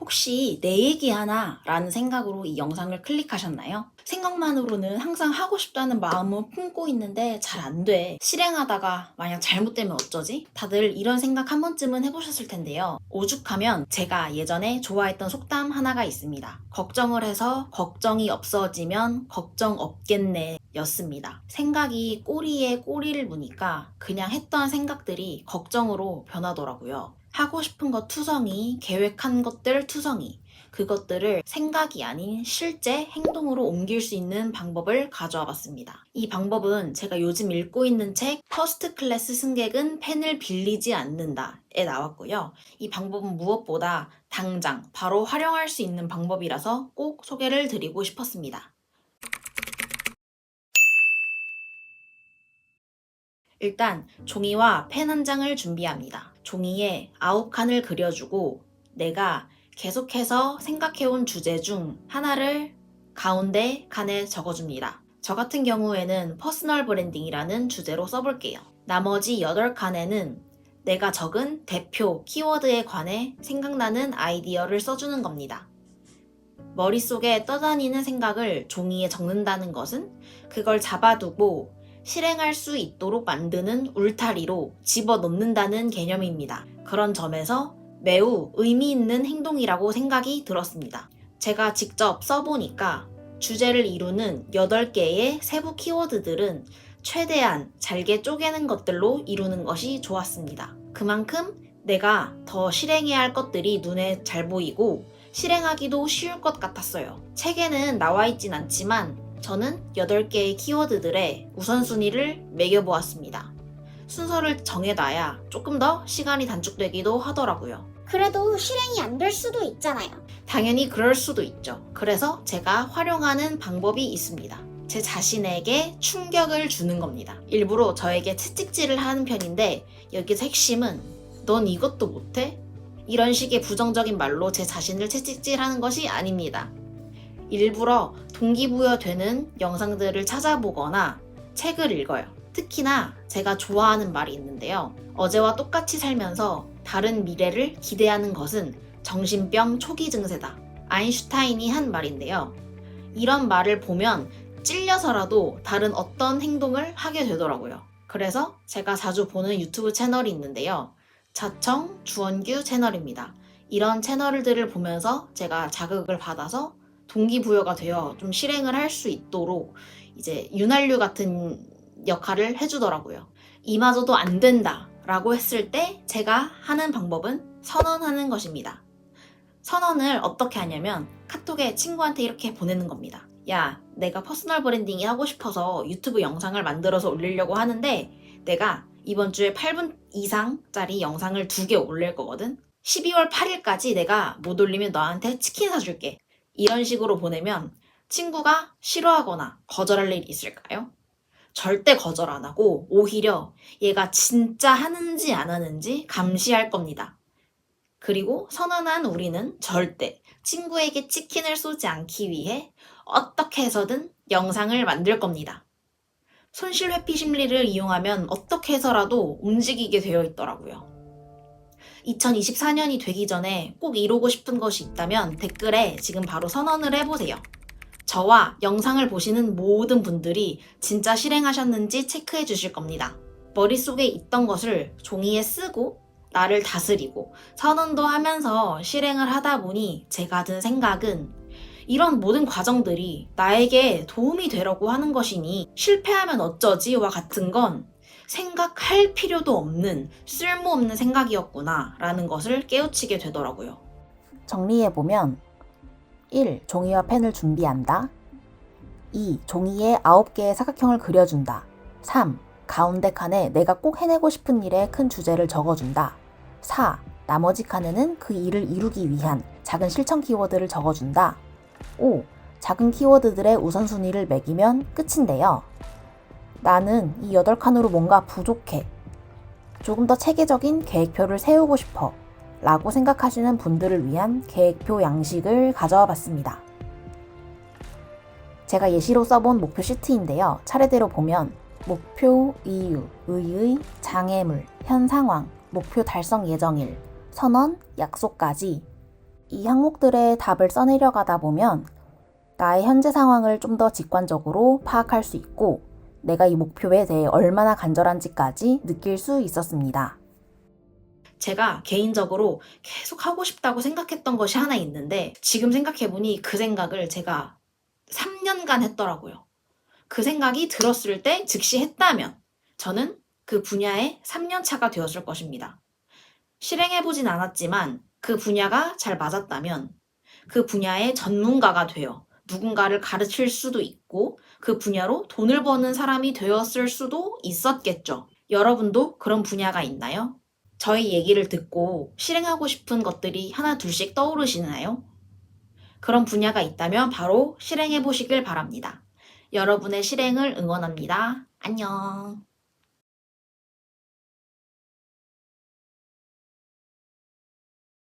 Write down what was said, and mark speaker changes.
Speaker 1: 혹시 내 얘기하나? 라는 생각으로 이 영상을 클릭하셨나요? 생각만으로는 항상 하고 싶다는 마음은 품고 있는데 잘 안 돼. 실행하다가 만약 잘못되면 어쩌지? 다들 이런 생각 한 번쯤은 해보셨을 텐데요. 오죽하면 제가 예전에 좋아했던 속담 하나가 있습니다. 걱정을 해서 걱정이 없어지면 걱정 없겠네 였습니다. 생각이 꼬리에 꼬리를 무니까 그냥 했던 생각들이 걱정으로 변하더라고요. 하고 싶은 것 투성이, 계획한 것들 투성이, 그것들을 생각이 아닌 실제 행동으로 옮길 수 있는 방법을 가져와 봤습니다. 이 방법은 제가 요즘 읽고 있는 책 퍼스트 클래스 승객은 펜을 빌리지 않는다에 나왔고요. 이 방법은 무엇보다 당장 바로 활용할 수 있는 방법이라서 꼭 소개를 드리고 싶었습니다. 일단 종이와 펜 한 장을 준비합니다. 종이에 9칸을 그려주고 내가 계속해서 생각해온 주제 중 하나를 가운데 칸에 적어줍니다. 저 같은 경우에는 퍼스널 브랜딩이라는 주제로 써볼게요. 나머지 8칸에는 내가 적은 대표 키워드에 관해 생각나는 아이디어를 써주는 겁니다. 머릿속에 떠다니는 생각을 종이에 적는다는 것은 그걸 잡아두고 실행할 수 있도록 만드는 울타리로 집어넣는다는 개념입니다. 그런 점에서 매우 의미 있는 행동이라고 생각이 들었습니다. 제가 직접 써보니까 주제를 이루는 8개의 세부 키워드들은 최대한 잘게 쪼개는 것들로 이루는 것이 좋았습니다. 그만큼 내가 더 실행해야 할 것들이 눈에 잘 보이고 실행하기도 쉬울 것 같았어요. 책에는 나와 있진 않지만 저는 8개의 키워드들의 우선순위를 매겨보았습니다. 순서를 정해놔야 조금 더 시간이 단축되기도 하더라고요.
Speaker 2: 그래도 실행이 안 될 수도 있잖아요.
Speaker 1: 당연히 그럴 수도 있죠. 그래서 제가 활용하는 방법이 있습니다. 제 자신에게 충격을 주는 겁니다. 일부러 저에게 채찍질을 하는 편인데 여기서 핵심은 넌 이것도 못해? 이런 식의 부정적인 말로 제 자신을 채찍질하는 것이 아닙니다. 일부러 동기부여되는 영상들을 찾아보거나 책을 읽어요. 특히나 제가 좋아하는 말이 있는데요. 어제와 똑같이 살면서 다른 미래를 기대하는 것은 정신병 초기 증세다. 아인슈타인이 한 말인데요. 이런 말을 보면 찔려서라도 다른 어떤 행동을 하게 되더라고요. 그래서 제가 자주 보는 유튜브 채널이 있는데요. 자청 주원규 채널입니다. 이런 채널들을 보면서 제가 자극을 받아서 동기부여가 되어 좀 실행을 할 수 있도록 이제 윤활유 같은 역할을 해주더라고요. 이마저도 안 된다 라고 했을 때 제가 하는 방법은 선언하는 것입니다. 선언을 어떻게 하냐면 카톡에 친구한테 이렇게 보내는 겁니다. 야, 내가 퍼스널 브랜딩이 하고 싶어서 유튜브 영상을 만들어서 올리려고 하는데 내가 이번 주에 8분 이상짜리 영상을 2개 올릴 거거든? 12월 8일까지 내가 못 올리면 너한테 치킨 사줄게. 이런 식으로 보내면 친구가 싫어하거나 거절할 일이 있을까요? 절대 거절 안 하고 오히려 얘가 진짜 하는지 안 하는지 감시할 겁니다. 그리고 선언한 우리는 절대 친구에게 치킨을 쏘지 않기 위해 어떻게 해서든 영상을 만들 겁니다. 손실 회피 심리를 이용하면 어떻게 해서라도 움직이게 되어 있더라고요. 2024년이 되기 전에 꼭 이루고 싶은 것이 있다면 댓글에 지금 바로 선언을 해보세요. 저와 영상을 보시는 모든 분들이 진짜 실행하셨는지 체크해 주실 겁니다. 머릿속에 있던 것을 종이에 쓰고 나를 다스리고 선언도 하면서 실행을 하다 보니 제가 든 생각은 이런 모든 과정들이 나에게 도움이 되려고 하는 것이니 실패하면 어쩌지와 같은 건 생각할 필요도 없는 쓸모없는 생각이었구나 라는 것을 깨우치게 되더라고요.
Speaker 3: 정리해보면 1. 종이와 펜을 준비한다. 2. 종이에 9개의 사각형을 그려준다. 3. 가운데 칸에 내가 꼭 해내고 싶은 일의 큰 주제를 적어준다. 4. 나머지 칸에는 그 일을 이루기 위한 작은 실천 키워드를 적어준다. 5. 작은 키워드들의 우선순위를 매기면 끝인데요. 나는 이 8칸으로 뭔가 부족해. 조금 더 체계적인 계획표를 세우고 싶어. 라고 생각하시는 분들을 위한 계획표 양식을 가져와 봤습니다. 제가 예시로 써본 목표 시트인데요. 차례대로 보면 목표, 이유, 의의, 장애물, 현 상황, 목표 달성 예정일, 선언, 약속까지 이 항목들의 답을 써내려가다 보면 나의 현재 상황을 좀 더 직관적으로 파악할 수 있고 내가 이 목표에 대해 얼마나 간절한지까지 느낄 수 있었습니다.
Speaker 1: 제가 개인적으로 계속 하고 싶다고 생각했던 것이 하나 있는데 지금 생각해보니 그 생각을 제가 3년간 했더라고요. 그 생각이 들었을 때 즉시 했다면 저는 그 분야의 3년 차가 되었을 것입니다. 실행해보진 않았지만 그 분야가 잘 맞았다면 그 분야의 전문가가 되어 누군가를 가르칠 수도 있고 그 분야로 돈을 버는 사람이 되었을 수도 있었겠죠. 여러분도 그런 분야가 있나요? 저희 얘기를 듣고 실행하고 싶은 것들이 하나 둘씩 떠오르시나요? 그런 분야가 있다면 바로 실행해 보시길 바랍니다. 여러분의 실행을 응원합니다. 안녕.